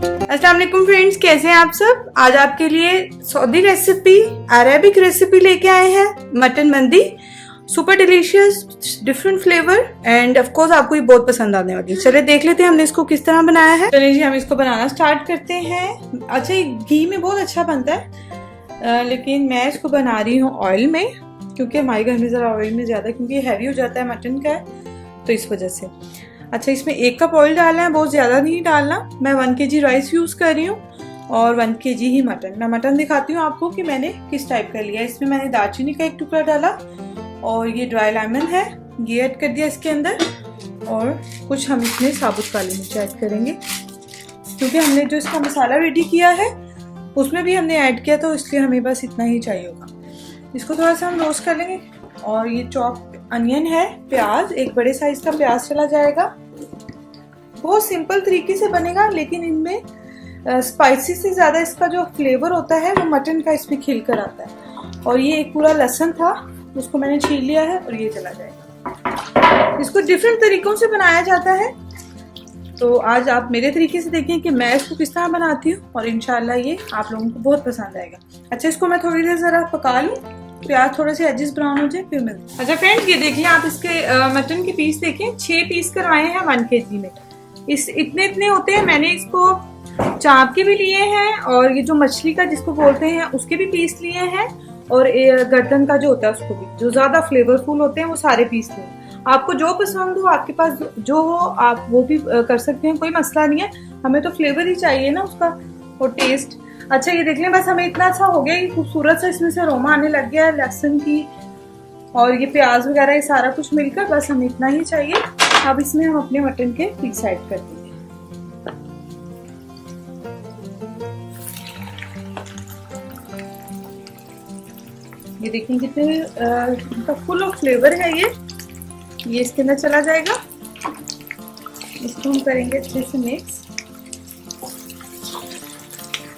अस्सलाम वालेकुम फ्रेंड्स, कैसे हैं आप सब। आज आपके लिए सऊदी रेसिपी, अरेबिक रेसिपी लेके आए हैं। मटन मंदी, super delicious, different flavour end of course आपको ये बहुत पसंद आने वाली है। चलिए देख लेते हैं हमने इसको किस तरह बनाया है। चलिए जी, हम इसको बनाना स्टार्ट करते हैं। अच्छा, ये घी में बहुत अच्छा बनता है, लेकिन मैं इसको बना रही हूँ ऑयल में, क्योंकि हमारे घर में जरा ऑयल में ज्यादा, क्योंकि हैवी हो जाता है मटन का, तो इस वजह से। अच्छा, इसमें 1 कप ऑयल डालना है, बहुत ज़्यादा नहीं डालना। मैं 1 kg राइस यूज़ कर रही हूँ और 1 kg ही मटन। मैं मटन दिखाती हूँ आपको कि मैंने किस टाइप का लिया। इसमें मैंने दालचीनी का 1 टुकड़ा डाला और ये ड्राई लेमन है, ये ऐड कर दिया इसके अंदर। और कुछ हम इसमें साबुत काली मिर्च ऐड करेंगे, क्योंकि हमने जो इसका मसाला रेडी किया है उसमें भी हमने ऐड किया, तो इसलिए हमें बस इतना ही चाहिए होगा। इसको थोड़ा सा हम रोस्ट कर लेंगे। और ये चॉप अनियन है, प्याज, एक बड़े साइज का प्याज चला जाएगा। बहुत सिंपल तरीके से बनेगा, लेकिन इनमें स्पाइसी से ज़्यादा इसका जो फ्लेवर होता है वो मटन का इसमें खिल कर आता है। और ये एक पूरा लहसुन था, उसको मैंने छील लिया है और ये चला जाएगा। इसको डिफरेंट तरीकों से बनाया जाता है, तो आज आप मेरे तरीके से देखें कि मैं इसको किस तरह बनाती हूँ, और इंशाल्लाह ये आप लोगों को बहुत पसंद आएगा। अच्छा, इसको मैं थोड़ी देर ज़रा पका लूँ, प्याज थोड़े से एजेस ब्राउन हो जाए, फिर मिलते हैं। अच्छा फ्रेंड्स, ये देखिए आप इसके मटन के पीस देखिए, 6 पीस करवाए हैं 1 kg में। इस इतने होते हैं। मैंने इसको चाप के भी लिए हैं, और ये जो मछली का जिसको बोलते हैं उसके भी पीस लिए हैं, और गर्दन का जो होता है उसको भी, जो ज्यादा फ्लेवरफुल होते हैं वो सारे पीस लिए। आपको जो पसंद हो, आपके पास जो हो, आप वो भी कर सकते हैं, कोई मसला नहीं है। हमें तो फ्लेवर ही चाहिए ना उसका, और टेस्ट। अच्छा, ये देख लें, बस हमें इतना अच्छा हो गया, ये खूबसूरत सा इसमें से अरोमा आने लग गया है लहसुन की, और ये प्याज वगैरह ये सारा कुछ मिलकर बस हमें इतना ही चाहिए। अब इसमें हम अपने मटन के पीस ऐड कर देंगे। ये देखिए कितने फुल ऑफ फ्लेवर है ये इसके अंदर चला जाएगा। इसको हम करेंगे अच्छे से मिक्स,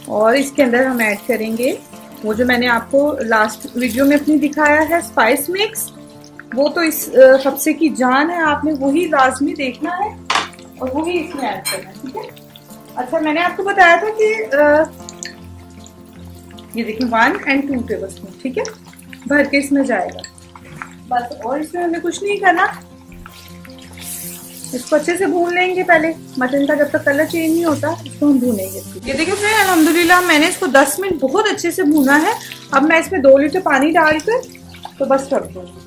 और इसके अंदर हम ऐड करेंगे वो जो मैंने आपको लास्ट वीडियो में अपनी दिखाया है स्पाइस मिक्स। वो तो इस कब्जे की जान है, आपने वही लाजमी देखना है और वही इसमें ऐड करना है, ठीक है। अच्छा, मैंने आपको बताया था कि ये देखिए 1 और 2 टेबलस्पून, ठीक है, भर के इसमें जाएगा बस। और इसमें हमें कुछ नहीं करना, इसको अच्छे से भून लेंगे पहले। मटन का जब तक कलर चेंज नहीं होता इसको हम भूनेंगे। ये देखिए फ्रेंड, अल्हम्दुलिल्लाह मैंने इसको 10 मिनट बहुत अच्छे से भूना है। अब मैं इसमें 2 लीटर पानी डालकर तो बस रख दूंगी।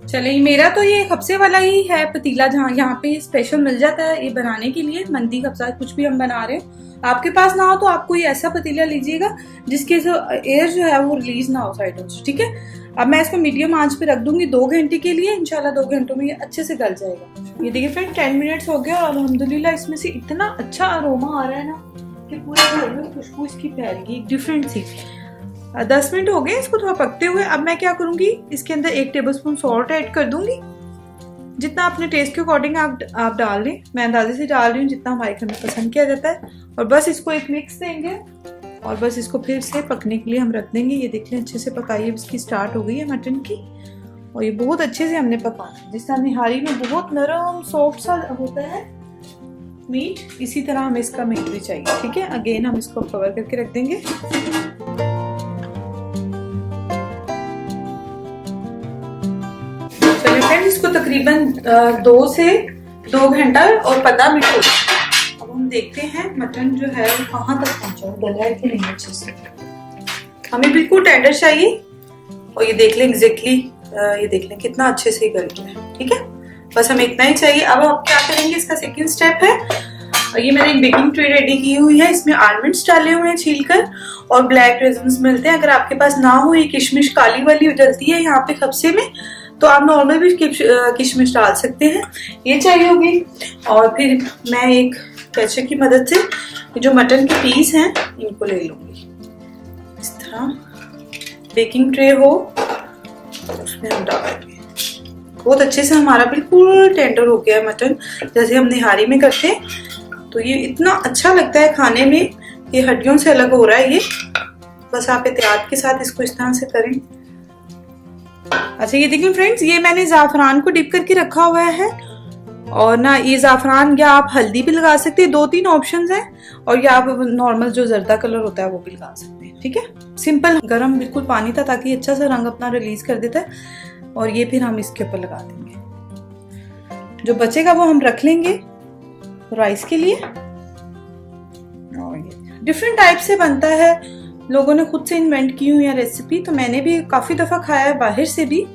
चलिए, मेरा तो ये कब्जे वाला ही है पतीला, जहाँ यहाँ पे स्पेशल मिल जाता है ये बनाने के लिए मंदी कब्जा, कुछ भी हम बना रहे हो। आपके पास ना हो तो आप कोई ऐसा पतीला लीजिएगा जिसके जो एयर जो है वो रिलीज ना हो साइडों से, ठीक है। अब मैं इसको मीडियम आंच पे रख दूंगी 2 घंटे के लिए। इंशाल्लाह 2 घंटों में ये अच्छे से गल जाएगा। ये देखिए फ्रेंड, 10 मिनट्स हो गया और अल्हम्दुलिल्लाह इसमें से इतना अच्छा अरोमा आ रहा है ना कि पूरे घर में खुशबू इसकी फैल गई, डिफरेंट सी। 10 मिनट हो गए इसको थोड़ा पकते हुए। अब मैं क्या करूंगी, इसके अंदर 1 टेबलस्पून सॉल्ट ऐड कर दूंगी। जितना अपने टेस्ट के अकॉर्डिंग आप डाल लें, मैं अंदाजे से डाल रही हूँ जितना हमारे घर में पसंद किया जाता है। और बस इसको एक मिक्स देंगे और बस इसको फिर से पकने के लिए हम रख देंगे। ये देख लें, अच्छे से पकाइए, इसकी स्टार्ट हो गई है मटन की, और ये बहुत अच्छे से हमने पकाना। जिस तरह निहारी में बहुत नरम सॉफ्ट सा होता है मीट, इसी तरह हमें इसका मीट भी चाहिए, ठीक है। अगेन हम इसको कवर करके रख देंगे। चलिए फ्रेंड्स, इसको तकरीबन 2 से 2 घंटा और 15 मिनट हो गए। अब हम देखते हैं मटन जो है वो कहाँ तक पहुंचा है, गला है कि नहीं अच्छे से। हमें बिल्कुल टेंडर चाहिए, और ये देख लें एग्जैक्टली, ये देख लें कितना अच्छे से गल गया है, ठीक है। बस हमें इतना ही चाहिए। अब हम क्या करेंगे, इसका सेकंड स्टेप है, ये मैंने एक बेकिंग ट्रे रेडी की हुई है, इसमें आलमंड्स डाले हुए हैं छीलकर, और ब्लैक रेजिन्स मिलते हैं। अगर आपके पास ना हो, ये किशमिश काली वाली डलती है यहाँ पे कब्जे में, तो आप नॉर्मल भी किशमिश डाल सकते हैं, ये चाहिए होगी। और फिर मैं एक कैचे की मदद से जो मटन के पीस हैं इनको ले लूंगी। इस तरह बेकिंग ट्रे हो उसमें हम डालेंगे। बहुत अच्छे से हमारा बिल्कुल टेंडर हो गया है मटन, जैसे हम निहारी में करते हैं। तो ये इतना अच्छा लगता है खाने में, ये हड्डियों से अलग हो रहा है ये। बस आप एहतियात के साथ इसको इस तरह से करें। अच्छा, ये देखिए फ्रेंड्स, ये मैंने ज़ाफ़रान को डिप करके रखा हुआ है, और ना ये ज़ाफ़रान या आप हल्दी भी लगा सकते हैं, 2-3 ऑप्शंस हैं। और या आप नॉर्मल जो जर्दा कलर होता है वो भी लगा सकते हैं। ठीक है, सिंपल गरम बिल्कुल पानी था ताकि अच्छा सा रंग अपना रिलीज कर देता है। और ये फिर हम इसके ऊपर लगा देंगे। जो बचेगा वो हम रख लेंगे राइस के लिए। और ये डिफरेंट टाइप से बनता है, लोगों ने खुद से इन्वेंट की हुई है रेसिपी। तो मैंने भी काफ़ी दफ़ा खाया है बाहर से भी,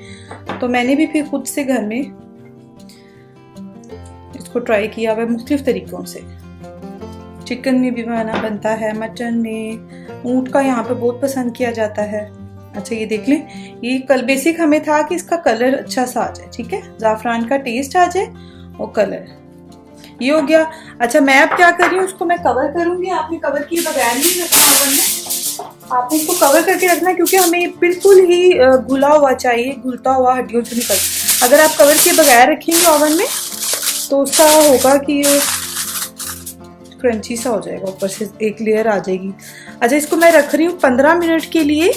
तो मैंने भी फिर खुद से घर में इसको ट्राई किया हुआ मुख्तलिफ तरीक़ों से। चिकन में भी बनता है, मटन में, ऊँट का यहाँ पे बहुत पसंद किया जाता है। अच्छा ये देख लें, ये कल बेसिक हमें था कि इसका कलर अच्छा सा आ जाए। ठीक है, ज़ाफ़रान का टेस्ट आ जाए और कलर ये हो गया। अच्छा मैं अब क्या कर रही हूँ, उसको मैं कवर करूँगी। आपने कवर किए बगैर नहीं रखना ओवन में, आपने इसको कवर करके रखना, क्योंकि हमें बिल्कुल ही घुला हुआ चाहिए, घुलता हुआ हड्डियों से निकल। अगर आप कवर किए बगैर रखेंगे ओवन में तो उसका होगा कि क्रंची सा हो जाएगा, ऊपर से एक लेयर आ जाएगी। अच्छा इसको मैं रख रही हूँ 15 मिनट के लिए,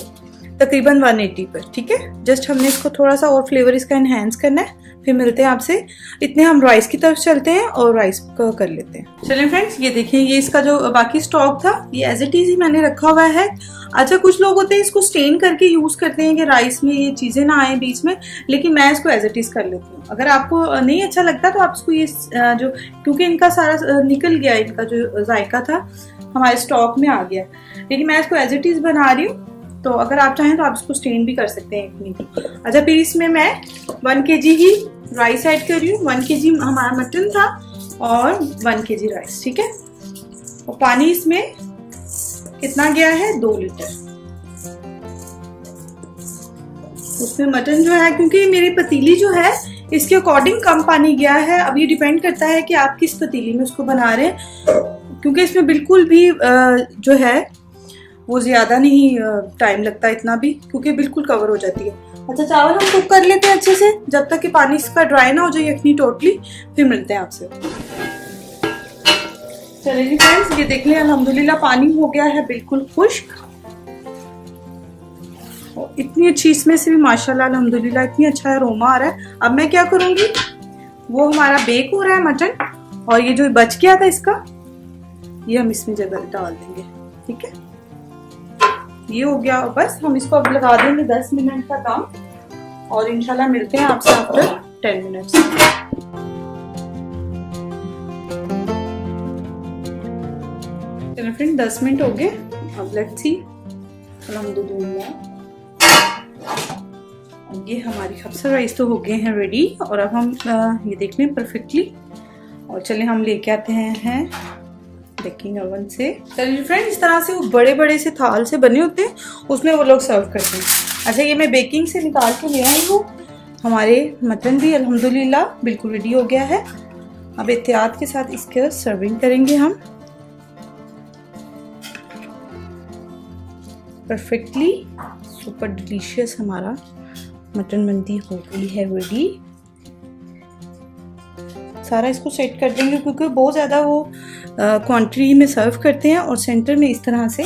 तकरीबन 180 पर। ठीक है, जस्ट हमने इसको थोड़ा सा और फ्लेवर इसका एनहेंस करना है। फिर मिलते हैं आपसे, इतने हम राइस की तरफ चलते हैं और राइस को कर लेते हैं। चलिए फ्रेंड्स, ये देखिए, ये इसका जो बाकी स्टॉक था ये एज इट इज ही मैंने रखा हुआ है। अच्छा कुछ लोग होते हैं इसको स्टेन करके यूज करते हैं कि राइस में ये चीजें ना आए बीच में, लेकिन मैं इसको एज इट इज कर लेती हूँ। अगर आपको नहीं अच्छा लगता तो आप इसको ये जो, क्योंकि इनका सारा निकल गया, इनका जो जायका था हमारे स्टॉक में आ गया, लेकिन मैं इसको एज इट इज बना रही हूँ। तो अगर आप चाहें तो आप इसको स्टेन भी कर सकते हैं इतनी। अच्छा फिर इसमें मैं 1 kg ही राइस ऐड कर रही हूँ। 1 kg हमारा मटन था और 1 kg राइस। ठीक है, और पानी इसमें कितना गया है, 2 लीटर। उसमें मटन जो है, क्योंकि मेरी पतीली जो है इसके अकॉर्डिंग कम पानी गया है। अब ये डिपेंड करता है कि आप किस पतीली में उसको बना रहे हैं, क्योंकि इसमें बिल्कुल भी जो है वो ज्यादा नहीं टाइम लगता इतना भी, क्योंकि बिल्कुल कवर हो जाती है। अच्छा चावल हम कुक कर लेते हैं अच्छे से, जब तक कि पानी इसका ड्राई ना हो जाए यखनी टोटली। फिर मिलते हैं आपसे। चलिए जी फ्रेंड्स, ये देख लें, अल्हम्दुलिल्लाह पानी हो गया है बिल्कुल खुश्क। और इतनी अच्छी इसमें से भी माशाल्लाह अल्हम्दुलिल्लाह इतनी अच्छा अरोमा आ रहा है। अब मैं क्या करूंगी, वो हमारा बेक हो रहा है मटन, और ये जो बच गया था इसका, ये हम इसमें जगह डाल देंगे। ठीक है, ये हो गया। बस हम इसको अब लगा देंगे 10 मिनट का दम, और इंशाल्लाह मिलते हैं आपसे आफ्टर 10 मिनट्स। चलो फ्रेंड, 10 मिनट हो गए। अब लेट्स सी, अल्हम्दुलिल्लाह ये हमारी खबसा राइस तो हो गए हैं रेडी। और अब हम ये देख लें परफेक्टली। और चले हम लेके आते हैं बेकिंग ओवन से। चलिए फ्रेंड, इस तरह से वो बड़े बड़े से थाल से बने होते हैं, उसमें वो लोग सर्व करते हैं। अच्छा ये मैं बेकिंग से निकाल के ले आई हूँ। हमारे मटन भी अल्हम्दुलिल्लाह बिल्कुल रेडी हो गया है। अब एहतियात के साथ इसके सर्विंग करेंगे हम। परफेक्टली सुपर डिलीशियस हमारा मटन मंदी हो गई है रेडी। सारा इसको सेट कर देंगे, क्योंकि बहुत ज़्यादा वो क्वांटिटी में सर्व करते हैं। और सेंटर में इस तरह से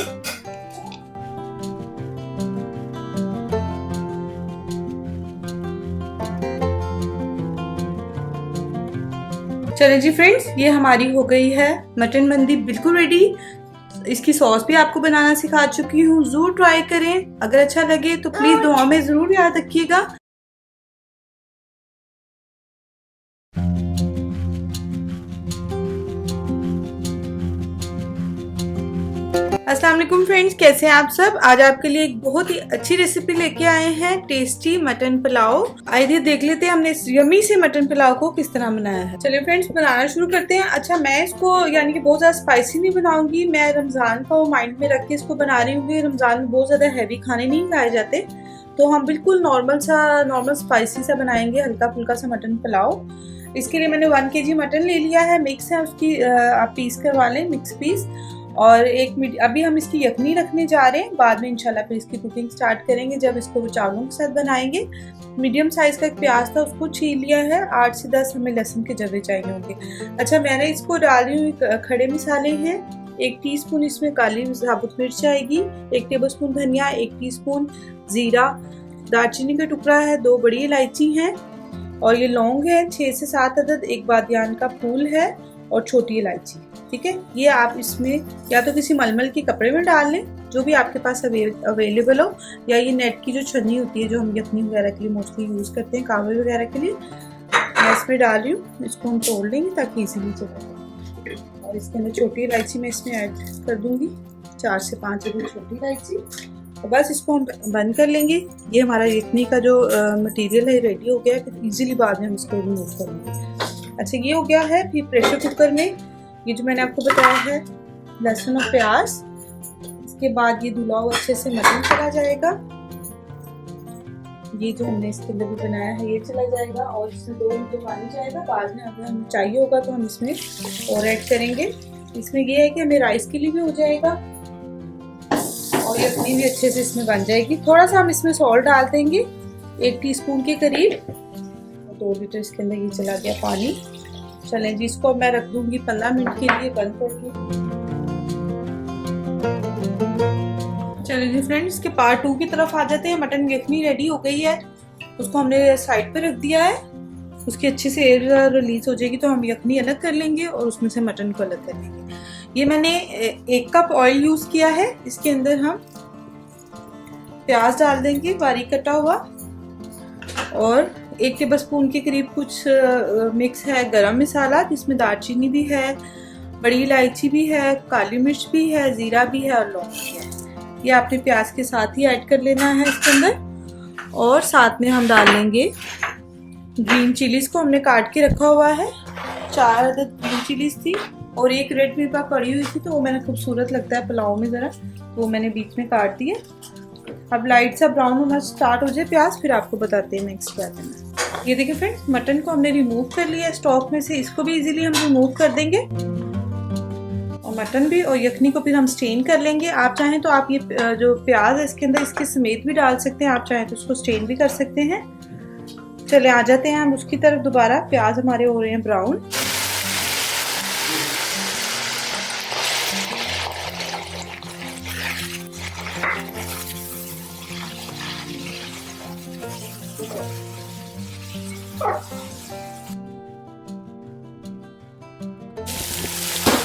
चले जी फ्रेंड्स, ये हमारी हो गई है मटन मंदी बिल्कुल रेडी। इसकी सॉस भी आपको बनाना सिखा चुकी हूँ, जरूर ट्राई करें। अगर अच्छा लगे तो प्लीज दुआ में जरूर याद रखिएगा। अस्सलाम वालेकुम फ्रेंड्स, कैसे हैं आप सब। आज आपके लिए एक बहुत ही अच्छी रेसिपी लेके आए हैं, टेस्टी मटन पुलाव। आइए देख लेते हैं हमने इस यमी से मटन पुलाव को किस तरह बनाया है। चलिए फ्रेंड्स, बनाना शुरू करते हैं। अच्छा मैं इसको यानी कि बहुत ज्यादा स्पाइसी नहीं बनाऊंगी, मैं रमजान को माइंड में रख के इसको बना रही हूँ। रमजान में बहुत ज्यादा हैवी खाने नहीं खाए जाते, तो हम बिल्कुल नॉर्मल स्पाइसी सा बनाएंगे, हल्का फुल्का सा मटन पुलाव। इसके लिए मैंने 1 kg मटन ले लिया है, मिक्स है, उसकी आप पीस करवा लें, मिक्स पीस। और अभी हम इसकी यखनी रखने जा रहे हैं, बाद में इंशाल्लाह फिर इसकी कुकिंग स्टार्ट करेंगे जब इसको चावलों के साथ बनाएंगे। मीडियम साइज का एक प्याज था, उसको छील लिया है। 8 से 10 हमें लहसुन के जर्रे चाहिए होंगे। अच्छा मैंने इसको डाल रही हूँ, खड़े मसाले हैं 1 टीस्पून, इसमें काली साबुत मिर्च आएगी, 1 टेबलस्पून धनिया, 1 टीस्पून जीरा, दालचीनी का टुकड़ा है, 2 बड़ी इलायची हैं, और ये लौंग है 6 से 7 अदद, एक बादियान का फूल है और छोटी इलायची। ठीक है, ये आप इसमें या तो किसी मलमल के कपड़े में डाल लें, जो भी आपके पास अवेलेबल हो, या ये नेट की जो छन्नी होती है जो हम यखनी वगैरह के लिए मोस्टली यूज़ करते हैं, कावे वगैरह के लिए, मैं इसमें डाल रही हूँ। इसको हम तोड़ लेंगे ताकि इजीली चले। और इसके अंदर छोटी इलायची मैं इसमें ऐड कर दूंगी, 4 से 5 अदद छोटी इलायची। और बस इसको हम बंद कर लेंगे। ये हमारा यखनी का जो मटेरियल है रेडी हो गया है, फिर इजीली बाद में हम इसको रिमूव करेंगे। अच्छा, ये हो गया है। फिर प्रेशर कुकर में ये जो मैंने आपको बताया है लहसुन और प्याज, इसके बाद ये धुला हुआ अच्छे से मटन चला जाएगा। ये जो हमने इसके अंदर भी बनाया है ये चला जाएगा और इसमें 2 मिनट पानी जाएगा। बाद में अगर हमें चाहिए होगा तो हम इसमें और ऐड करेंगे। इसमें ये है कि हमें राइस के लिए भी हो जाएगा और यखनी भी अच्छे से इसमें बन जाएगी। थोड़ा सा हम इसमें सॉल्ट डाल देंगे, 1 टीस्पून के करीब। 2 लीटर इसके अंदर ये चला गया पानी। चलें जी, इसको मैं रख दूंगी 15 मिनट के लिए बंद करके। चलें जी फ्रेंड्स, इसके पार्ट 2 की तरफ आ जाते हैं। मटन यखनी रेडी हो गई है, उसको हमने साइड पे रख दिया है। उसकी अच्छे से एयर रिलीज हो जाएगी तो हम यखनी अलग कर लेंगे और उसमें से मटन को अलग कर लेंगे। ये मैंने 1 कप ऑयल यूज किया है। इसके अंदर हम प्याज डाल देंगे बारीक कटा हुआ, और 1 टेबलस्पून के करीब कुछ मिक्स है गरम मसाला, जिसमें दालचीनी भी है, बड़ी इलायची भी है, काली मिर्च भी है, जीरा भी है और लौंग भी है। ये आपने प्याज के साथ ही ऐड कर लेना है इसके अंदर। और साथ में हम डाल लेंगे ग्रीन चिलीज को हमने काट के रखा हुआ है। 4 अदद ग्रीन चिलीज थी और 1 रेड मिर्च पड़ी हुई थी, तो वो मैंने खूबसूरत लगता है पुलाव में ज़रा, तो वो मैंने बीच में काट दिए। अब लाइट सा ब्राउन होना स्टार्ट हो जाए प्याज, फिर आपको बताते हैं नेक्स्ट क्या करना है। ये देखिए फ्रेंड्स, मटन को हमने रिमूव कर लिया स्टॉक में से। इसको भी इजीली हम रिमूव कर देंगे और मटन भी और यखनी को फिर हम स्टेन कर लेंगे। आप चाहें तो आप ये जो प्याज है इसके अंदर इसके समेत भी डाल सकते हैं, आप चाहें तो उसको स्टेन भी कर सकते हैं। चले आ जाते हैं हम उसकी तरफ दोबारा। प्याज हमारे हो रहे हैं ब्राउन।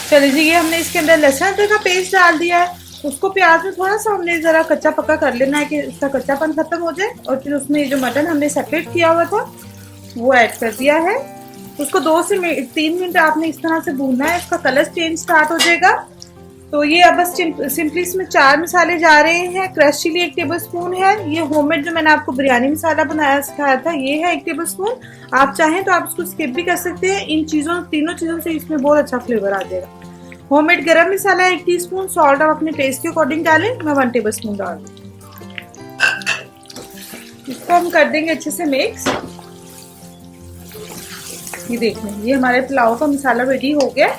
चलिए जी, ये हमने इसके अंदर लहसुन अदरक का पेस्ट डाल दिया है। उसको प्याज में थोड़ा सा हमने जरा कच्चा पक्का कर लेना है कि उसका कच्चापन खत्म हो जाए। और फिर उसमें जो मटन हमने सेपरेट किया हुआ था वो ऐड कर दिया है। उसको 2 से 3 मिनट आपने इस तरह से भूनना है, इसका कलर चेंज स्टार्ट हो जाएगा। तो ये अब बस सिंपली इसमें 4 मसाले जा रहे हैं। क्रश चिली 1 टेबलस्पून है। ये होममेड जो मैंने आपको बिरयानी मसाला बनाया सिखाया था ये है 1 टेबलस्पून। आप चाहें तो आप इसको स्किप भी कर सकते हैं। इन तीनों चीज़ों से इसमें बहुत अच्छा फ्लेवर आ जाएगा। होममेड गरम मसाला 1 टीस्पून, सॉल्ट आप अपने टेस्ट के अकॉर्डिंग डालें, मैं 1 टेबलस्पून डाल दूँ। इसको हम कर देंगे अच्छे से मिक्स। ये देख लें, ये हमारे पुलाव का मसाला रेडी हो गया।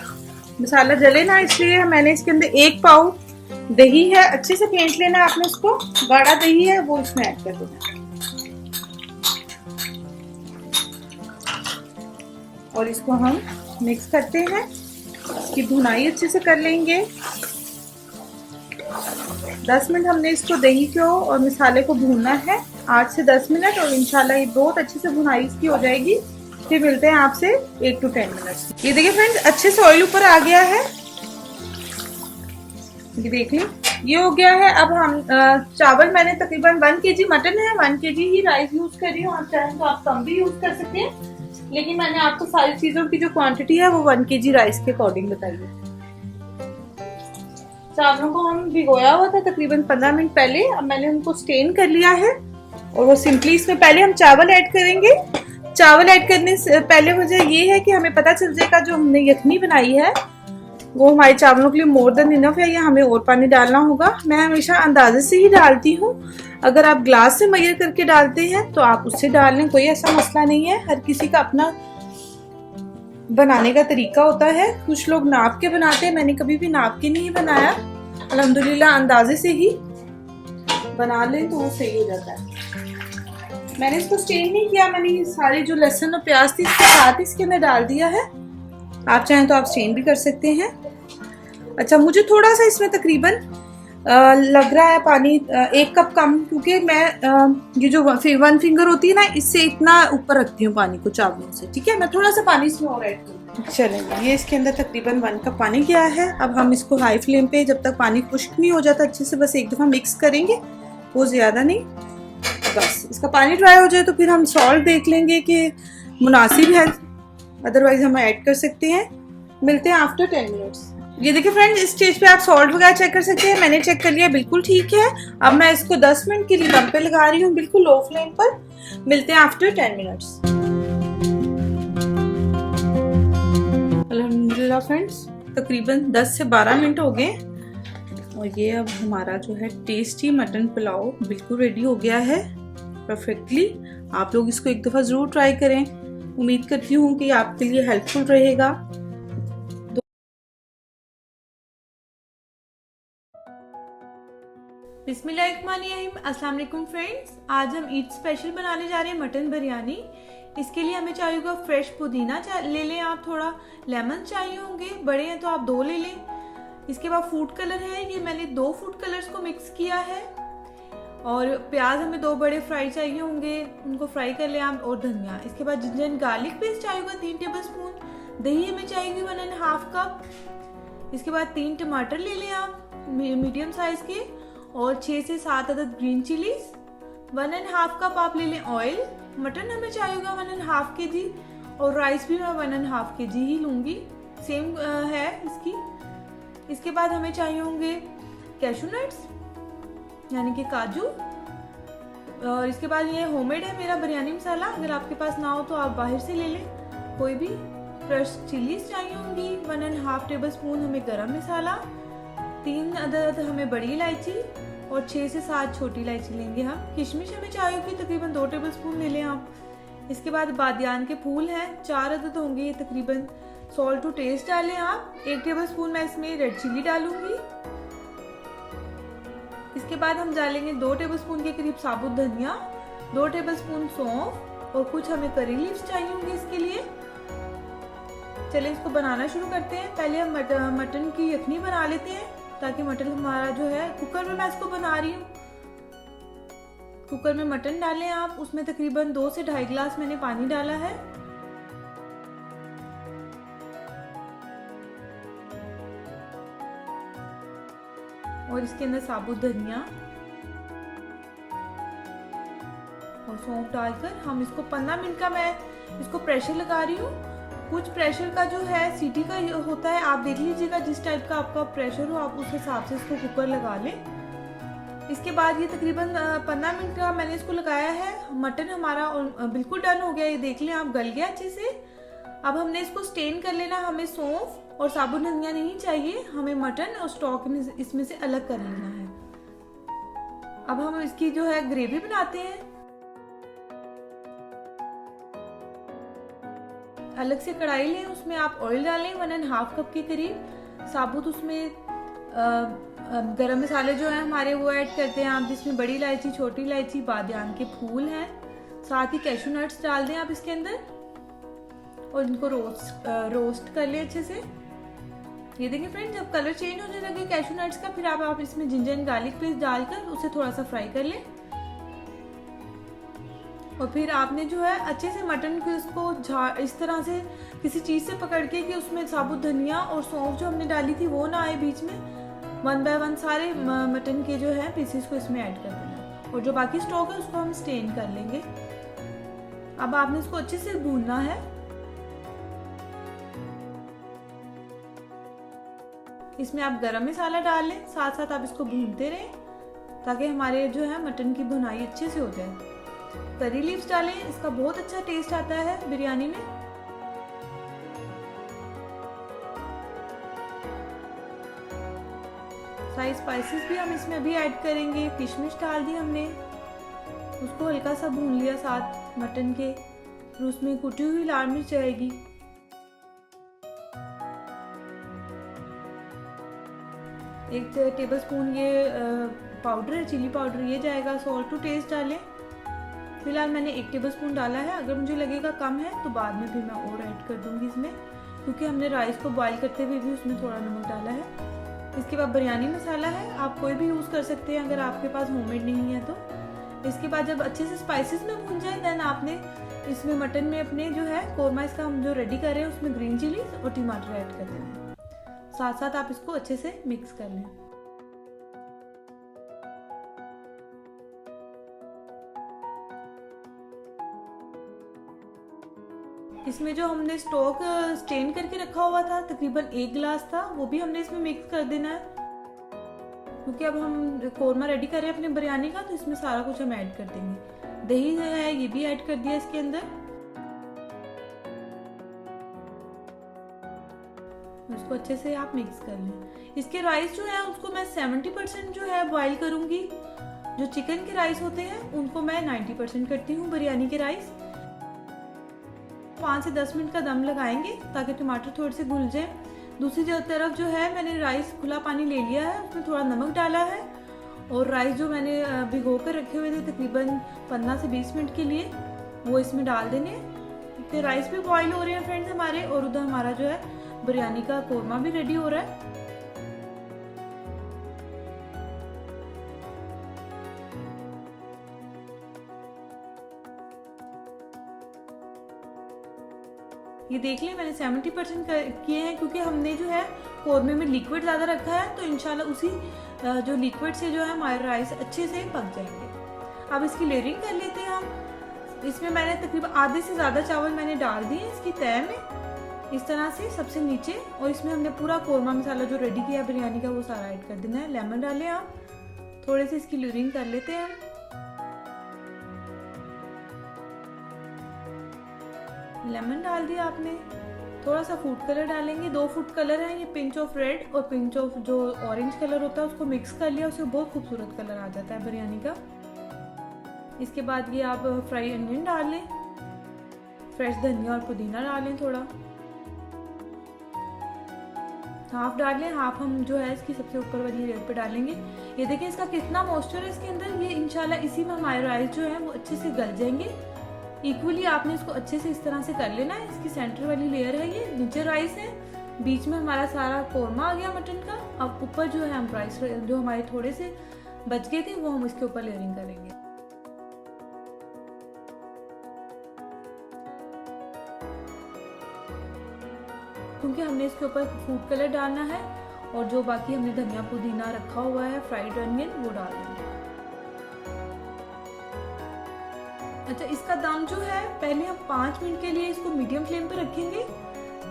मसाला जले ना इसलिए मैंने इसके अंदर 1 पाव दही है, अच्छे से फेंट लेना है आपने उसको। गाढ़ा दही है वो इसमें ऐड कर देना और इसको हम मिक्स करते हैं। इसकी भुनाई अच्छे से कर लेंगे। 10 मिनट हमने इसको दही को और मसाले को भूनना है, 8 से 10 मिनट, और इंशाल्लाह ये बहुत अच्छे से भुनाई इसकी हो जाएगी। फिर मिलते हैं आपसे 8 to 10 मिनट। ये देखिए फ्रेंड्स, अच्छे से ऑयल ऊपर आ गया है। ये देख लें, ये हो गया है। अब हम चावल मैंने तकरीबन 1 kg मटन है, 1 kg ही राइस यूज कर रही हूँ। आप चाहें तो आप कम भी यूज कर सकते हैं, लेकिन मैंने आपको सारी चीजों की जो क्वांटिटी है वो 1 kg राइस के अकॉर्डिंग बताई है। चावलों को हम भिगोया हुआ था तकरीबन 15 मिनट पहले। अब मैंने उनको स्टेन कर लिया है और वो सिंपली इसमें पहले हम चावल ऐड करेंगे। चावल ऐड करने से पहले वजह ये है कि हमें पता चल जाएगा जो हमने यखनी बनाई है वो हमारे चावलों के लिए मोर देन इनफ है या हमें और पानी डालना होगा। मैं हमेशा अंदाजे से ही डालती हूँ। अगर आप ग्लास से मेजर करके डालते हैं तो आप उससे डाल लें, कोई ऐसा मसला नहीं है। हर किसी का अपना बनाने का तरीका होता है। कुछ लोग नाप के बनाते हैं, मैंने कभी भी नाप के नहीं बनाया। अल्हम्दुलिल्लाह अंदाजे से ही बना लें तो वो सही हो जाता है। मैंने इसको स्टेन नहीं किया, मैंने सारे जो लहसुन और प्याज थी इसके साथ इसके अंदर डाल दिया है। आप चाहें तो आप स्टेन भी कर सकते हैं। अच्छा, मुझे थोड़ा सा इसमें तकरीबन लग रहा है पानी 1 कप कम, क्योंकि मैं ये जो 1 फिंगर होती है ना, इससे इतना ऊपर रखती हूँ पानी को चावलों से। ठीक है, मैं थोड़ा सा पानी इसमें और ऐड करूँ। चलेंगे, ये इसके अंदर तकरीबन 1 कप पानी गया है। अब हम इसको हाई फ्लेम पे जब तक पानी खुश्क नहीं हो जाता अच्छे से, बस एक दफ़ा मिक्स करेंगे, वो ज़्यादा नहीं, बस इसका पानी ड्राई हो जाए तो फिर हम सॉल्ट देख लेंगे कि मुनासिब है, अदरवाइज हम ऐड कर सकते हैं। मिलते हैं आफ्टर 10 मिनट्स। ये देखिए फ्रेंड्स, इस स्टेज पे आप सॉल्ट वगैरह चेक कर सकते हैं। मैंने चेक कर लिया, बिल्कुल ठीक है। अब मैं इसको 10 मिनट के लिए दम पे लगा रही हूँ, बिल्कुल लो फ्लेम पर। मिलते हैं आफ्टर 10 मिनट्स। अल्हम्दुलिल्लाह फ्रेंड्स, तकरीबन 10 से 12 मिनट हो गए और ये अब हमारा जो है टेस्टी मटन पुलाव बिल्कुल रेडी हो गया है परफेक्टली। आप लोग इसको एक दफ़ा ज़रूर ट्राई करें, उम्मीद करती हूँ कि आपके लिए हेल्पफुल रहेगा। बिस्मिल्लाहिर्रहमानिर्रहीम, अस्सलाम वालेकुम फ्रेंड्स। आज हम ईद स्पेशल बनाने जा रहे हैं मटन बिरयानी। इसके लिए हमें चाहिए होगा फ्रेश पुदीना ले लें आप, थोड़ा लेमन चाहिए होंगे, बड़े हैं तो आप 2 ले लें। इसके बाद फूड कलर है, ये मैंने 2 फूड कलर्स को मिक्स किया है। और प्याज हमें 2 बड़े फ्राई चाहिए होंगे, उनको फ्राई कर लें आप, और धनिया। इसके बाद जिंजर एंड गार्लिक पेस्ट चाहिए होगा 3 टेबल स्पून। दही हमें चाहिए 1.5 कप। इसके बाद 3 टमाटर ले लें आप मीडियम साइज के, और 6 से 7 अदद ग्रीन चिलीज। 1.5 कप आप ले लें ऑयल। मटन हमें चाहिए होगा 1.5 kg, और राइस भी मैं 1.5 kg ही लूँगी, सेम है इसकी। इसके बाद हमें चाहिए होंगे कैशू नट्स यानी कि काजू। और इसके बाद ये होममेड है मेरा बिरयानी मसाला, अगर आपके पास ना हो तो आप बाहर से ले लें कोई भी। फ्रेश चिलीज चाहिए होंगी 1.5 टेबल स्पून हमें गरम मसाला, 3 अदद हमें बड़ी इलायची, और 6 से 7 छोटी इलायची लेंगे हम। किशमिश हमें चाहिए होगी तकरीबन 2 टेबल स्पून ले लें आप। इसके बाद बादियान के फूल हैं 4 अदद होंगे ये तकरीबन। सॉल्ट टू टेस्ट डालें आप, 1 टेबल स्पून मैं इसमें रेड चिली डालूंगी। इसके बाद हम डालेंगे 2 टेबल स्पून के करीब साबुत धनिया, 2 टेबल स्पून सौंफ, और कुछ हमें करी लीव्स चाहिए होंगे इसके लिए। चलिए इसको बनाना शुरू करते हैं। पहले हम मटन की यखनी बना लेते हैं, ताकि मटन हमारा जो है, कुकर में मैं इसको बना रही हूँ। कुकर में मटन डालें आप, उसमें तकरीबन 2 से 2.5 गिलास मैंने पानी डाला है। और इसके अंदर साबुत धनिया और सौंफ डालकर हम इसको 15 मिनट का मैं इसको प्रेशर लगा रही हूँ। कुछ प्रेशर का जो है सीटी का होता है, आप देख लीजिएगा जिस टाइप का आपका प्रेशर हो आप उस हिसाब से इसको कुकर लगा लें। इसके बाद ये तकरीबन 15 मिनट का मैंने इसको लगाया है। मटन हमारा बिल्कुल डन हो गया, ये देख लें आप, गल गया अच्छे से। अब हमने इसको स्टेन कर लेना, हमें सौंफ और साबुत धनिया नहीं चाहिए, हमें मटन और स्टॉक इसमें से अलग कर लेना है। अब हम इसकी जो है ग्रेवी बनाते हैं। अलग से कढ़ाई लें, उसमें आप ऑयल डालें 1.5 कप के करीब। साबुत उसमें गरम मसाले जो हैं हमारे वो ऐड करते हैं आप, जिसमें बड़ी इलायची, छोटी इलायची, बादियान के फूल हैं, साथ ही कैशू नट्स डाल दें आप इसके अंदर, और इनको रोस्ट कर लें अच्छे से। ये देखिए फ्रेंड्स, जब कलर चेंज होने लगे कैशू नट्स का, फिर आप इसमें जिंजर एंड गार्लिक पेस्ट डालकर उसे थोड़ा सा फ्राई कर लें। और फिर आपने जो है अच्छे से मटन को इसको इस तरह से किसी चीज़ से पकड़ के कि उसमें साबुत धनिया और सौंफ जो हमने डाली थी वो ना आए बीच में, 1 बाय 1 सारे मटन के जो है पीसेस को इसमें ऐड कर देना, और जो बाकी स्टॉक है उसको हम स्टेन कर लेंगे। अब आपने इसको अच्छे से भूनना है। इसमें आप गरम मसाला डाल लें, साथ साथ आप इसको भूनते रहें ताकि हमारे जो है मटन की भुनाई अच्छे से हो जाए। करी लीव्स डालें, इसका बहुत अच्छा टेस्ट आता है बिरयानी में। सारी स्पाइसेस भी हम इसमें अभी ऐड करेंगे। किशमिश डाल दी हमने, उसको हल्का सा भून लिया साथ मटन के, और उसमें कुटी हुई लाल मिर्च आएगी। एक टेबल स्पून ये पाउडर है, चिली पाउडर, ये जाएगा। सॉल्ट टू टेस्ट डालें। फिलहाल मैंने 1 टेबल स्पून डाला है, अगर मुझे लगेगा कम है तो बाद में फिर मैं और ऐड कर दूंगी इसमें, क्योंकि हमने राइस को बॉईल करते हुए भी उसमें थोड़ा नमक डाला है। इसके बाद बिरयानी मसाला है, आप कोई भी यूज़ कर सकते हैं अगर आपके पास होममेड नहीं है तो। इसके बाद जब अच्छे से स्पाइसेस में भून जाए देन आपने इसमें मटन में अपने जो है कोरमा इसका हम जो रेडी कर रहे हैं उसमें ग्रीन चिली और टमाटर ऐड कर देना है। साथ साथ आप इसको अच्छे से मिक्स कर लें। इसमें जो हमने स्टॉक स्टेन करके रखा हुआ था तकरीबन 1 गिलास था, वो भी हमने इसमें मिक्स कर देना है, क्योंकि अब हम कोरमा रेडी कर रहे हैं अपने बिरयानी का, तो इसमें सारा कुछ हम ऐड कर देंगे। दही है ये भी ऐड कर दिया इसके अंदर। उसको अच्छे से आप मिक्स कर लें। इसके राइस जो है उसको मैं 70% जो है बॉईल करूंगी। जो चिकन के राइस होते हैं उनको मैं 90% करती हूँ बिरयानी के राइस। 5 से 10 मिनट का दम लगाएंगे ताकि टमाटर थोड़े से घुल जाए। दूसरी तरफ जो है मैंने राइस खुला पानी ले लिया है, उसमें थोड़ा नमक डाला है और राइस जो मैंने भिगो कर रखे हुए थे तकरीबन 15 से 20 मिनट के लिए वो इसमें डाल देने। फिर राइस भी बॉईल हो रहे हैं फ्रेंड्स हमारे, और उधर हमारा जो है बिरयानी का कोरमा भी रेडी हो रहा है। ये देख लें मैंने 70% किए हैं, क्योंकि हमने जो है कोरमे में लिक्विड ज़्यादा रखा है, तो इंशाल्लाह उसी जो लिक्विड से जो है हमारे राइस अच्छे से पक जाएंगे। अब इसकी लेयरिंग कर लेते हैं हम। इसमें मैंने तकरीबन आधे से ज़्यादा चावल मैंने डाल दिए इसकी तय में, इस तरह से सबसे नीचे, और इसमें हमने पूरा कोरमा मसाला जो रेडी किया बिरयानी का वो सारा ऐड कर देना है। लेमन डालें आप, थोड़े से इसकी लेयरिंग कर लेते हैं। लेमन डाल दिया आपने, थोड़ा सा फूड कलर डालेंगे, 2 फूड कलर है, ये पिंच ऑफ रेड और पिंच ऑफ जो ऑरेंज कलर होता है उसको मिक्स कर लिया, उससे बहुत खूबसूरत कलर आ जाता है बिरयानी का। इसके बाद ये आप फ्राई अनियन डाल लें, फ्रेश धनिया और पुदीना डालें, थोड़ा हाफ डाल लें, हाफ हम जो है इसकी सबसे ऊपर वाली लेयर पे डालेंगे। ये देखें इसका कितना मॉइस्चर है इसके अंदर, ये इंशाल्लाह इसी में हमारे राइस जो है वो अच्छे से गल जाएंगे। इक्वली आपने इसको अच्छे से इस तरह से कर लेना है। इसकी सेंटर वाली लेयर है, ये नीचे राइस है, बीच में हमारा सारा कोरमा आ गया मटन का। अब ऊपर जो है हम राइस जो हमारे थोड़े से बच गए थे वो हम इसके ऊपर लेयरिंग करेंगे। क्योंकि हमने इसके ऊपर फूड कलर डालना है और जो बाकी हमने धनिया पुदीना रखा हुआ है फ्राइड अनियन वो डाल देंगे। अच्छा, इसका दम जो है पहले हम 5 मिनट के लिए इसको मीडियम फ्लेम पे रखेंगे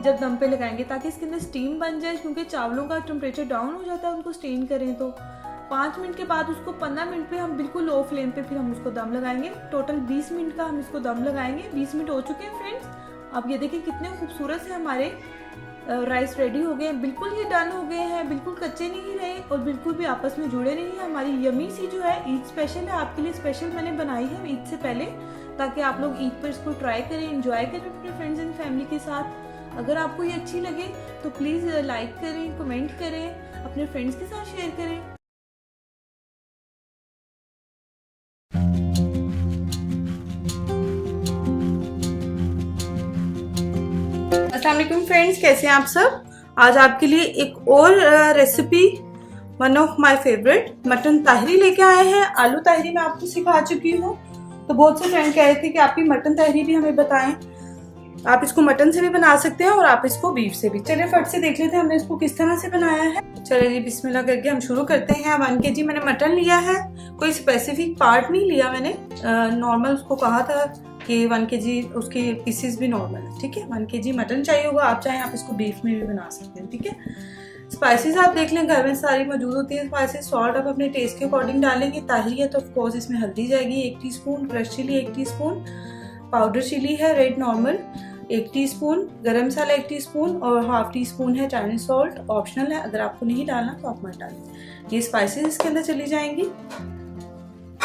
जब दम पे लगाएंगे, ताकि इसके अंदर स्टीम बन जाए, क्योंकि चावलों का टेम्परेचर डाउन हो जाता है उनको स्टीम करें तो। 5 मिनट के बाद उसको 15 मिनट पे हम बिल्कुल लो फ्लेम पे फिर हम उसको दम लगाएंगे। टोटल 20 मिनट का हम इसको दम लगाएंगे। 20 मिनट हो चुके हैं फ्रेंड्स। अब ये देखिए कितने खूबसूरत से हमारे राइस रेडी हो गए हैं, बिल्कुल ये डन हो गए हैं, बिल्कुल कच्चे नहीं रहे और बिल्कुल भी आपस में जुड़े नहीं हैं। हमारी यमी सी जो है ईद स्पेशल है, आपके लिए स्पेशल मैंने बनाई है ईद से पहले, ताकि आप लोग ईद पर इसको ट्राई करें, एंजॉय करें अपने फ्रेंड्स एंड फैमिली के साथ। अगर आपको ये अच्छी लगे तो प्लीज़ लाइक करें, कमेंट करें, अपने फ्रेंड्स के साथ शेयर करें। अस्सलाम वालेकुम फ्रेंड्स, कैसे हैं आप सब। आज आपके लिए एक और recipe, one of my favourite mutton tahari लेके आए हैं। आलू ताहरी मैं आपको सिखा चुकी हूँ, तो बहुत से फ्रेंड कह रहे थे कि आप ही मटन ताहरी भी हमें बताएं। आप इसको मटन से भी बना सकते हैं और आप इसको बीफ से भी। चलिए फट से देख लेते हैं हमने इसको किस तरह से बनाया है। चलिए जी बिस्मिल्लाह करके हम शुरू करते हैं। 1 kg मैंने मटन लिया है, कोई स्पेसिफिक पार्ट नहीं लिया मैंने, नॉर्मल उसको कहा था कि 1 kg उसके पीसेस भी नॉर्मल है, ठीक है। 1 kg मटन चाहिए होगा, आप चाहें आप इसको बीफ में भी बना सकते हैं, ठीक है। स्पाइसेस आप देख लें, घर में सारी मौजूद होती है स्पाइसेस। सॉल्ट आप अपने टेस्ट के अकॉर्डिंग डालेंगे। ताहरी है तो ऑफकोर्स इसमें हल्दी जाएगी 1 teaspoon, fresh chili 1 teaspoon, powder chili है red normal 1 teaspoon, garam masala 1 teaspoon और हाफ टीस्पून है चाइनीज सॉल्ट, ऑप्शनल है, अगर आपको नहीं डालना तो आप मत डालें। ये स्पाइसेस इसके अंदर चली जाएंगी।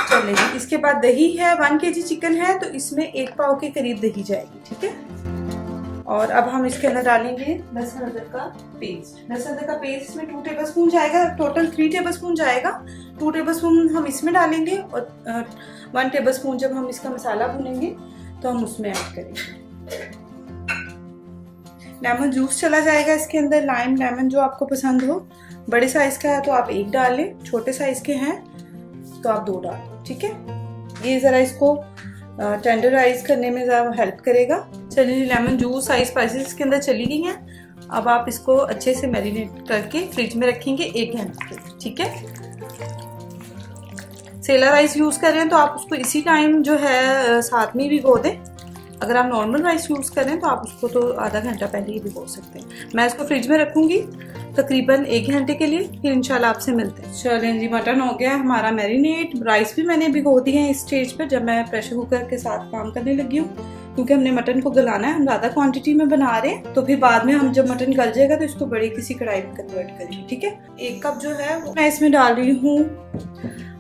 चलिए, इसके बाद दही है, 1 kg चिकन है तो इसमें 1 पाव के करीब दही जाएगी, ठीक है। और अब हम इसके अंदर डालेंगे लहसुन अदरक का पेस्ट। लहसुन अदरक का पेस्ट इसमें 2 टेबलस्पून जाएगा, टोटल 3 टेबलस्पून जाएगा। 2 टेबलस्पून हम इसमें डालेंगे और 1 टेबलस्पून जब हम इसका मसाला भूनेंगे तो हम उसमें ऐड करेंगे। लेमन जूस चला जाएगा इसके अंदर, लाइम लेमन जो आपको पसंद हो बड़े साइज का है तो आप 1 डाल लें, छोटे साइज के हैं तो आप 2 डाल लें, ठीक है। ये ज़रा इसको टेंडराइज करने में ज़रा हेल्प करेगा। चलिए लेमन जूस सारी स्पाइसेस इसके अंदर चली गई हैं। अब आप इसको अच्छे से मैरिनेट करके फ्रिज में रखेंगे 1 घंटे के, ठीक है। सेला राइस यूज़ कर रहे हैं तो आप उसको इसी टाइम जो है साथ में भिगो दें। अगर आप नॉर्मल राइस यूज़ कर रहे हैं तो आप उसको तो आधा घंटा पहले ही भिगो सकते हैं। मैं इसको फ्रिज में रखूँगी तकरीबन 1 घंटे के लिए, फिर इंशाल्लाह आपसे मिलते हैं। चलें जी, मटन हो गया हमारा मैरिनेट। राइस भी मैंने भिगो दिए हैं इस स्टेज पर, जब मैं प्रेशर कुकर के साथ काम करने लगी हूँ, क्योंकि हमने मटन को गलाना है। हम ज़्यादा क्वांटिटी में बना रहे हैं तो फिर बाद में हम जब मटन गल जाएगा तो इसको बड़ी किसी कढ़ाई में कन्वर्ट करेंगे, ठीक है। 1 कप जो है वो मैं इसमें डाल रही हूँ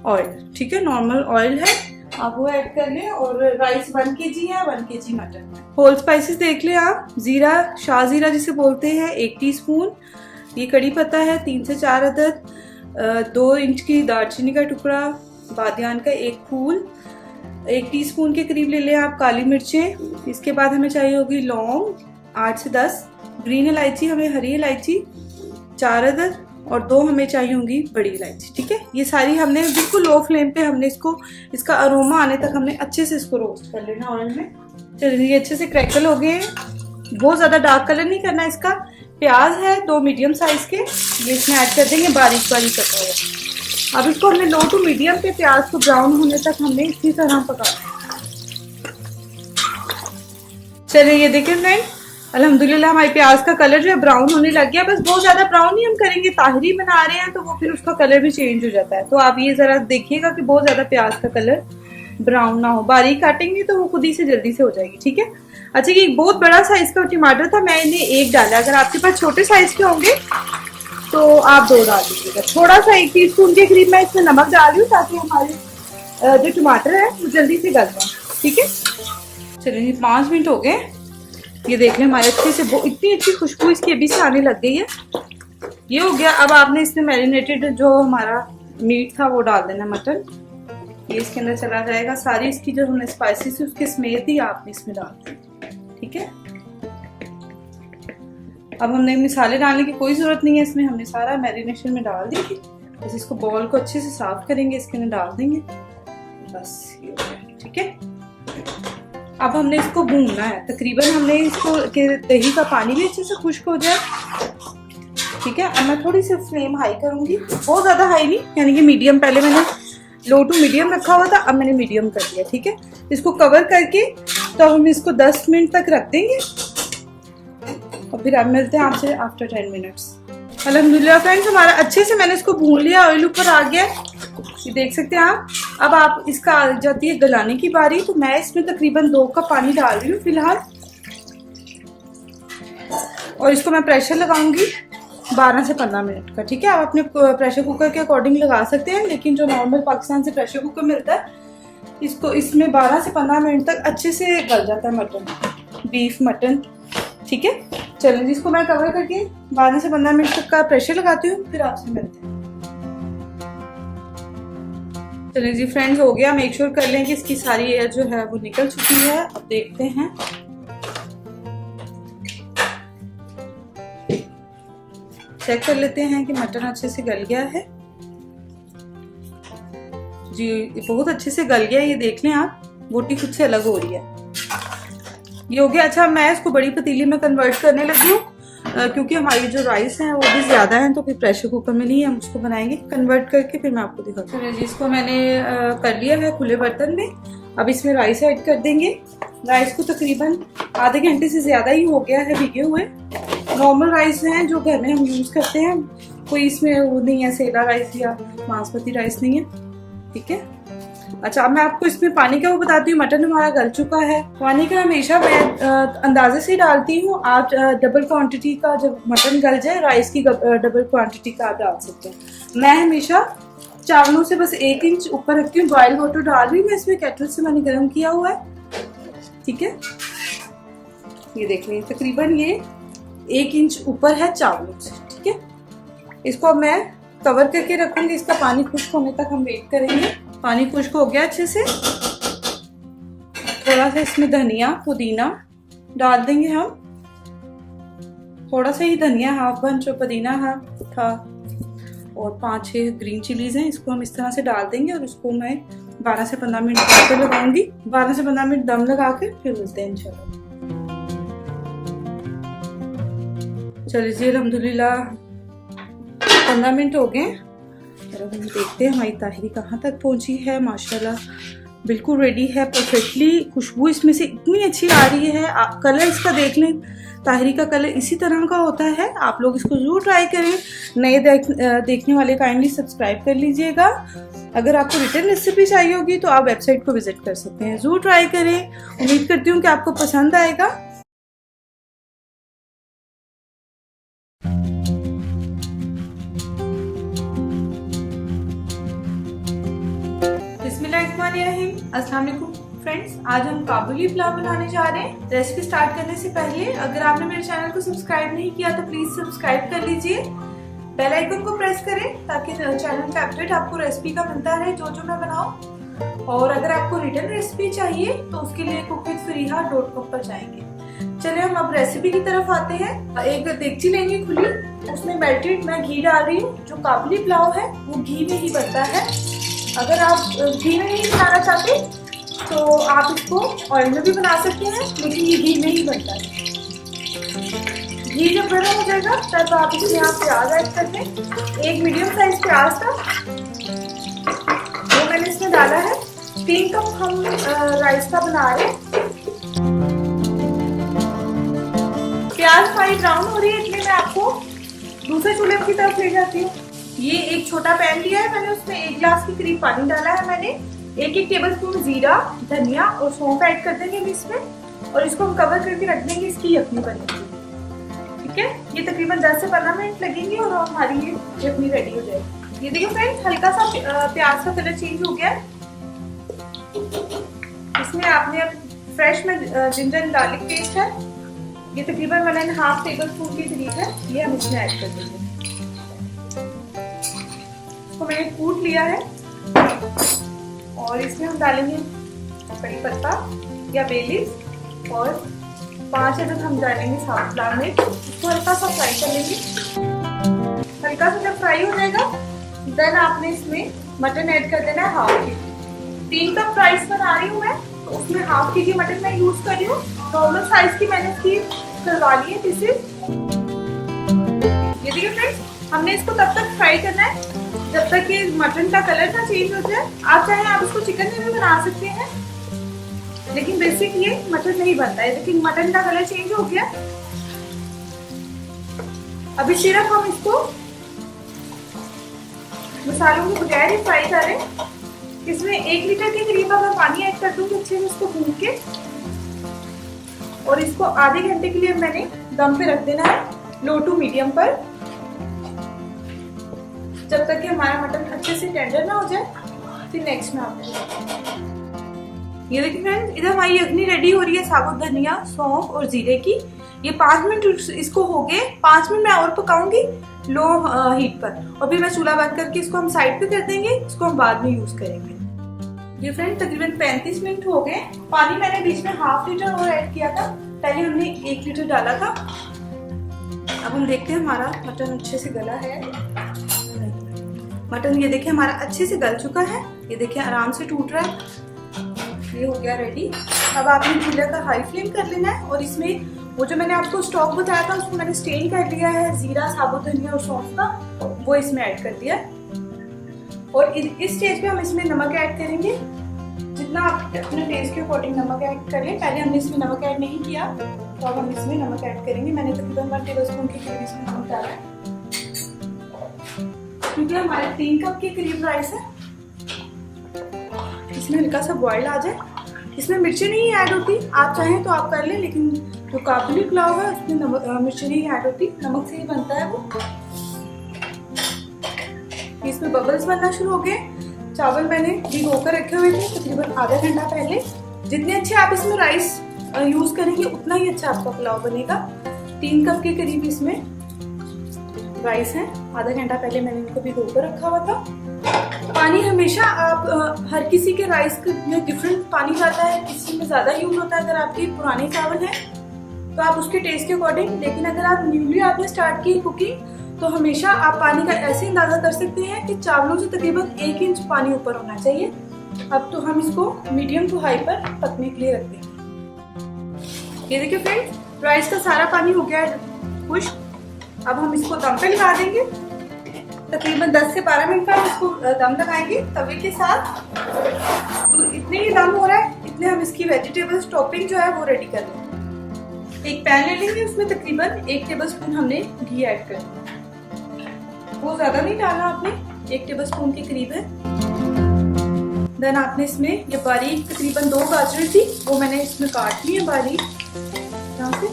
ऑयल, ठीक है, नॉर्मल ऑयल है, आप वो ऐड कर लें। और राइस 1 kg है, 1 kg मटन है। होल स्पाइसेस देख लें आप, जीरा, शाह जीरा जिसे बोलते हैं 1 टीस्पून, ये कड़ी पत्ता है 3 से 4 अदद, 2 इंच की दालचीनी का टुकड़ा, बादियान का 1 फूल, 1 टीस्पून के करीब ले लें आप काली मिर्चें। इसके बाद हमें चाहिए होगी लौंग 8 से 10, ग्रीन इलायची, हमें हरी इलायची 4 अदद, और 2 हमें चाहिए होंगी बड़ी इलायची, ठीक है। ये सारी हमने बिल्कुल लो फ्लेम पे हमने इसको, इसका अरोमा आने तक हमने अच्छे से इसको रोस्ट कर लेना ऑयल में। चलिए ये अच्छे से क्रैकल हो गए, बहुत ज़्यादा डार्क कलर नहीं करना इसका। प्याज है 2 मीडियम साइज के, ये इसमें ऐड कर देंगे बारीक बारीक कटा हुआ। अब इसको हमने लो टू मीडियम पे प्याज को ब्राउन होने तक हमने इसी तरह पकाना। चलिए ये देखिए फ्रेंड, अल्हम्दुलिल्लाह हमारे प्याज का कलर जो है ब्राउन होने लग गया। बस बहुत ज्यादा ब्राउन नहीं हम करेंगे, ताहरी बना रहे हैं तो वो फिर उसका कलर भी चेंज हो जाता है। तो आप ये जरा देखिएगा कि बहुत ज्यादा प्याज का कलर ब्राउन ना हो। बारीक काटेंगे तो वो खुद ही से जल्दी से हो जाएगी, ठीक है। अच्छा, ये बहुत बड़ा साइज का टमाटर था, मैंने 1 डाला। अगर आपके पास छोटे साइज के होंगे तो आप 2 डाल दीजिएगा। थोड़ा सा 1 टीस्पून के करीब मैं इसमें नमक डाल रही हूँ ताकि हमारे जो टमाटर है वो जल्दी से गल जाए, ठीक है। चलिए 5 मिनट हो गए, ये देख लें हमारे अच्छे से इतनी अच्छी खुशबू इसकी अभी से आने लग गई है। ये हो गया। अब आपने इसमें मैरिनेटेड जो हमारा मीट था वो डाल देना, मटन, ये इसके अंदर चला जाएगा। सारी इसकी जो हमने स्पाइसेस उसकी स्मेल थी आपने इसमें डाल दी, ठीक है। अब हमने मसाले डालने की कोई जरूरत नहीं है इसमें, हमने सारा मैरिनेशन में डाल दी थी। बस इसको बॉल को अच्छे से साफ करेंगे, इसके अंदर डाल देंगे, बस ये हो गया, ठीक है। अब हमने इसको भूनना है, तकरीबन हमने इसको कि दही का पानी भी अच्छे से खुश्क हो जाए, ठीक है। अब मैं थोड़ी सी फ्लेम हाई करूंगी, बहुत ज़्यादा हाई नहीं, यानी कि मीडियम। पहले मैंने लो टू मीडियम रखा हुआ था, अब मैंने मीडियम कर दिया, ठीक है। इसको कवर करके तो हम इसको 10 मिनट तक रख देंगे और फिर अब मिलते हैं आपसे आफ्टर 10 मिनट्स। अल्हम्दुलिल्लाह फ्रेंड्स, हमारा अच्छे से मैंने इसको भून लिया, ऑयल ऊपर आ गया, ये देख सकते हैं आप। अब आप इसका आ जाती है गलाने की बारी, तो मैं इसमें तकरीबन 2 कप पानी डाल रही हूँ फिलहाल, और इसको मैं प्रेशर लगाऊंगी 12 से 15 मिनट का, ठीक है। आप अपने प्रेशर कुकर के अकॉर्डिंग लगा सकते हैं, लेकिन जो नॉर्मल पाकिस्तान से प्रेशर कुकर मिलता है इसको इसमें 12 से 15 मिनट तक अच्छे से गल जाता है मटन, बीफ मटन, ठीक है। चलिए इसको मैं कवर करके 12 से 15 मिनट तक का प्रेशर लगाती हूँ, फिर आपसे मिलते हैं। चलिए जी फ्रेंड्स, हो गया। मेक श्योर कर लें कि इसकी सारी एयर जो है वो निकल चुकी है। अब देखते हैं, चेक कर लेते हैं कि मटन अच्छे से गल गया है। जी बहुत अच्छे से गल गया, ये देख लें आप, बोटी खुद से अलग हो रही है, ये हो गया। अच्छा, मैं इसको बड़ी पतीली में कन्वर्ट करने लगी हूँ क्योंकि हमारी जो राइस है वो भी ज्यादा है, तो फिर प्रेशर कुकर में नहीं हम उसको बनाएंगे, कन्वर्ट करके फिर मैं आपको दिखाऊंगी। चलिए इसको मैंने कर लिया है खुले बर्तन में। अब इसमें राइस ऐड कर देंगे। राइस को तकरीबन आधे घंटे से ज्यादा ही हो गया है भिगे हुए। नॉर्मल राइस हैं जो घर में हम यूज करते हैं, कोई इसमें वो नहीं है, सेला राइस या बासमती राइस नहीं है, ठीक है। अच्छा, अब मैं आपको इसमें पानी का वो बताती हूँ। मटन हमारा गल चुका है, पानी का हमेशा मैं अंदाजे से डालती हूँ। आप डबल क्वांटिटी का, जब मटन गल जाए राइस की डबल क्वांटिटी का आप डाल सकते हैं। मैं हमेशा चावलों से बस 1 इंच ऊपर रखती हूँ। बॉयल वाटर डाल रही हूँ मैं इसमें, केटल से मैंने गर्म किया हुआ है, ठीक है। ये देख लें, तकरीबन ये 1 इंच ऊपर है चावलों से, ठीक है। इसको अब मैं कवर करके रखूंगी, इसका पानी खुश्क होने तक हम वेट करेंगे। पानी खुश्क हो गया अच्छे से। थोड़ा सा इसमें धनिया पुदीना डाल देंगे हम, थोड़ा सा ही धनिया, हाफ बंच, और पुदीना हाफ था। और 5-6 ग्रीन चिलीज हैं, इसको हम इस तरह से डाल देंगे और इसको मैं 12 से 15 मिनट दम पे लगाऊंगी। 12 से 15 मिनट दम लगा के फिर मिलते हैं इंशाल्लाह। चलिए जी, अल्हम्दुलिल्लाह 15 मिनट हो गए और अब हम देखते हैं हमारी ताहिरी कहाँ तक पहुंची है। माशाल्लाह बिल्कुल रेडी है, परफेक्टली। खुशबू इसमें से इतनी अच्छी आ रही है, आप कलर इसका देख लें, ताहिरी का कलर इसी तरह का होता है। आप लोग इसको ज़रूर ट्राई करें। नए देखने वाले काइंडली सब्सक्राइब कर लीजिएगा। अगर आपको रिटर्न रेसिपी चाहिए होगी तो आप वेबसाइट को विजिट कर सकते हैं। ज़रूर ट्राई करें, उम्मीद करती हूँ कि आपको पसंद आएगा। बिस्मिल्लाहिर्रहमानिर्रहीम। अस्सलाम वालेकुम फ्रेंड्स, आज हम काबुली पुलाव बनाने जा रहे हैं। रेसिपी स्टार्ट करने से पहले अगर आपने मेरे चैनल को सब्सक्राइब नहीं किया तो प्लीज सब्सक्राइब कर लीजिए, बेल आइकन को प्रेस करें ताकि चैनल का अपडेट आपको रेसिपी का मिलता रहे जो मैं बनाऊं। और अगर आपको रिटर्न रेसिपी चाहिए तो उसके लिए cookWithFariha.com पर जाएंगे। चलिए हम अब रेसिपी की तरफ आते हैं। एक देगची लेंगे खुली, उसमें मेल्टेड मैं घी डाल रही हूँ। जो काबुली पुलाव है वो घी में ही बनता है। अगर आप घी में नहीं बनाना चाहते तो आप इसको ऑयल में भी बना सकते हैं, लेकिन ये घी में ही बनता है। घी जब गर्म हो जाएगा तब आप इसमें प्याज ऐड कर दें। एक मीडियम साइज प्याज था वो मैंने इसमें डाला है। 3 कप हम राइस का बना रहे हैं। प्याज फ्राई ब्राउन हो रही है, इसलिए मैं आपको दूसरे चूल्हे की तरफ ले जाती हूँ। ये एक छोटा पैन लिया है मैंने, उसमें 1 गिलास के करीब पानी डाला है मैंने। 1 टेबलस्पून जीरा, धनिया और सौंफ ऐड कर देंगे इसमें और इसको हम कवर करके रख देंगे इसकी यखनी बनेगी। ठीक है, ये तकरीबन 10 से 15 मिनट लगेंगे और हमारी ये यखनी रेडी हो जाएगी। ये देखिए फ्रेंड्स, हल्का सा प्याज का कलर चेंज हो गया। इसमें आपने फ्रेश में जिंजर गार्लिक पेस्ट है, ये तकरीबन 1.5 टेबलस्पून के करीब है, ये हम इसमें ऐड कर देंगे। इसको मैंने कूट लिया है और इसमें हम डालेंगे कड़ी पत्ता या बे लीफ और 5 अदद हम डालेंगे साबुत लाल मिर्च। इसको हल्का सा फ्राई कर लेंगे। हल्का सा जब फ्राई हो जाएगा देन आपने इसमें मटन ऐड कर देना है हाफ के। 3 कप राइस बना रही हूँ मैं, तो उसमें हाफ के जी मटन मैं यूज कर रही हूँ। नॉर्मल साइज की मैंने इसकी करवा ली है पीसेस। ये देखिए फ्रेंड्स, हमने इसको तब तक फ्राई करना है जब तक ये मटन का कलर ना चेंज हो जाए। आप चाहें आप इसको चिकन में भी बना सकते हैं, लेकिन बेसिक ये मटन नहीं बनता है। लेकिन मटन का कलर चेंज हो गया। अभी सिर्फ हम इसको मसालों के बगैर ही फ्राई करें। इसमें 1 लीटर के करीब मैं पानी ऐड कर दूंगी अच्छे से इसको भून के, और इसको आधे घंटे के लिए मैंने दम पे रख देना है, लो टू मीडियम पर, जब तक कि हमारा मटन अच्छे से टेंडर ना हो जाए। फिर नेक्स्ट में आपको ये देखिए फ्रेंड्स, इधर हमारी यखनी रेडी हो रही है साबुत धनिया, सौंफ और जीरे की। ये 5 मिनट इसको हो गए। 5 मिनट मैं और पकाऊंगी लो हीट पर, और फिर मैं चूल्हा बंद करके इसको हम साइड पे कर देंगे। इसको हम बाद में यूज करेंगे। ये फ्रेंड तकरीबन 35 मिनट हो गए। पानी मैंने बीच में ½ लीटर और ऐड किया था, पहले हमने 1 लीटर डाला था। अब हम देखते हैं हमारा मटन अच्छे से गला है। मटन ये देखिए हमारा अच्छे से गल चुका है। ये देखिए आराम से टूट रहा है। ये हो गया रेडी। अब आपने चूल्हे का हाई फ्लेम कर लेना है और इसमें वो जो मैंने आपको स्टॉक बताया था उसको मैंने स्टेन कर लिया है, जीरा, साबुत धनिया और सौंफ का, वो इसमें ऐड कर दिया। और इस स्टेज पे हम इसमें नमक ऐड करेंगे। जितना आप अपने टेस्ट के अकॉर्डिंग नमक ऐड कर लें। पहले हमने इसमें नमक ऐड नहीं किया, तो अब हम इसमें नमक ऐड करेंगे। मैंने तकरीबन 1 टेबलस्पून के करीब इसमें नमक डाला है, क्योंकि हमारे 3 कप के करीब राइस है। इसमें हल्का सा बॉयल आ जाए। इसमें मिर्ची नहीं ऐड होती, आप चाहें तो आप कर लें, लेकिन जो काबुली पुलाव है उसमें मिर्ची नहीं ऐड होती, नमक से ही बनता है वो। इसमें बबल्स बनना शुरू हो गए। चावल मैंने भिगो कर रखे हुए थे तकरीबन आधा घंटा पहले। जितने अच्छे आप इसमें राइस यूज करेंगे उतना ही अच्छा आपका पुलाव बनेगा। 3 कप के करीब इसमें राइस है। आधा घंटा पहले मैंने इनको भिगो कर रखा हुआ था। पानी हमेशा आप हर किसी के राइस में डिफरेंट पानी जाता है, किसी में ज्यादा यूज होता है। अगर आपके पुराने चावल हैं तो आप उसके टेस्ट के अकॉर्डिंग, लेकिन अगर आप न्यूली आपने स्टार्ट की कुकिंग तो हमेशा आप पानी का ऐसे अंदाजा कर सकते हैं कि चावलों से तकरीबन 1 इंच पानी ऊपर होना चाहिए। अब तो हम इसको मीडियम टू हाई पर पकने के लिए रख देंगे। ये देखिए फ्रेंड्स, राइस का सारा पानी हो गया है खुश्क। अब हम इसको दम पे लगा देंगे। तकरीबन 10 से 12 मिनट पर इसको दम लगाएंगे तवे के साथ। तो इतने ही दम हो रहा है, इतने हम इसकी वेजिटेबल्स टॉपिंग जो है वो रेडी कर लेंगे। एक पैन ले लेंगे, उसमें तकरीबन 1 टेबलस्पून हमने घी ऐड कर दिया। वो ज्यादा नहीं डालना आपने, 1 टेबलस्पून के करीब है। देन आपने इसमें ये बारीक तकरीबन 2 गाजर थी, वो मैंने इसमें काट ली है बारीक यहाँ से।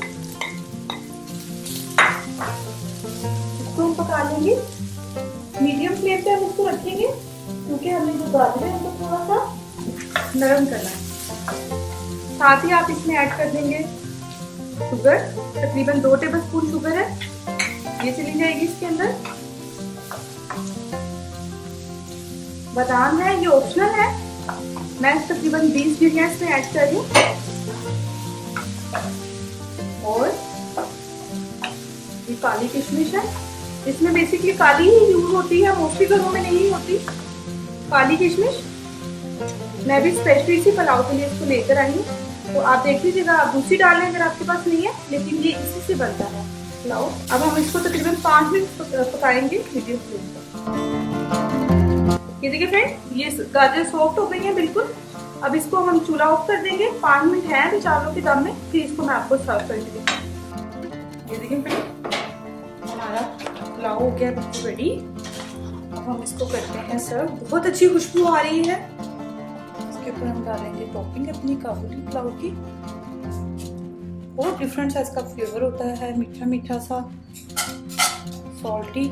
इसको हम पका लेंगे, मीडियम फ्लेम पे हम इसको रखेंगे क्योंकि हमने जो गाजर है उनको थोड़ा सा नरम करना है। साथ ही आप इसमें ऐड कर देंगे शुगर, तकरीबन 2 टेबलस्पून शुगर है, ये चली जाएगी इसके अंदर। बादाम है, ये ऑप्शनल है, मैं तकरीबन 20 गिरियां इसमें ऐड कर रही हूँ। और ये काली किशमिश है, इसमें बेसिकली काली ही यूज होती है, मोस्टली घरों में नहीं होती काली किशमिश। मैं भी स्पेशली इसी पुलाव के लिए इसको लेकर आई हूँ, तो आप देख लीजिएगा, आप दूसरी डाल लें अगर आपके पास नहीं है, लेकिन ये इसी से बनता है पुलाव। अब हम इसको तकरीबन 5 मिनट पकाएंगे मीडियम फ्लेम पर। ये देखिए फ्रेंड, ये गाजर सॉफ्ट हो गई है बिल्कुल। अब इसको हम चूल्हा ऑफ कर देंगे, 5 मिनट है तो चावलों के दम में, फिर इसको मैं आपको सर्व करके दिखाऊंगी। ये देखिए फ्रेंड, हमारा पुलाव हो गया बिल्कुल रेडी। अब हम इसको करते हैं सर्व। बहुत अच्छी खुशबू आ रही है। इसके ऊपर हम डालेंगे टॉपिंग अपनी काबुली पुलाव की। बहुत डिफरेंट सा इसका फ्लेवर होता है, मीठा मीठा सा, सॉल्टी।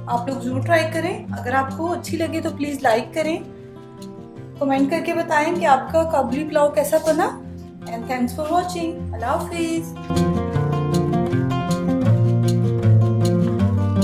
आप लोग जरूर ट्राई करें। अगर आपको अच्छी लगे तो प्लीज लाइक करें, कमेंट करके बताएं कि आपका काबुली पुलाव कैसा बना। And thanks for watching. Allah Hafiz.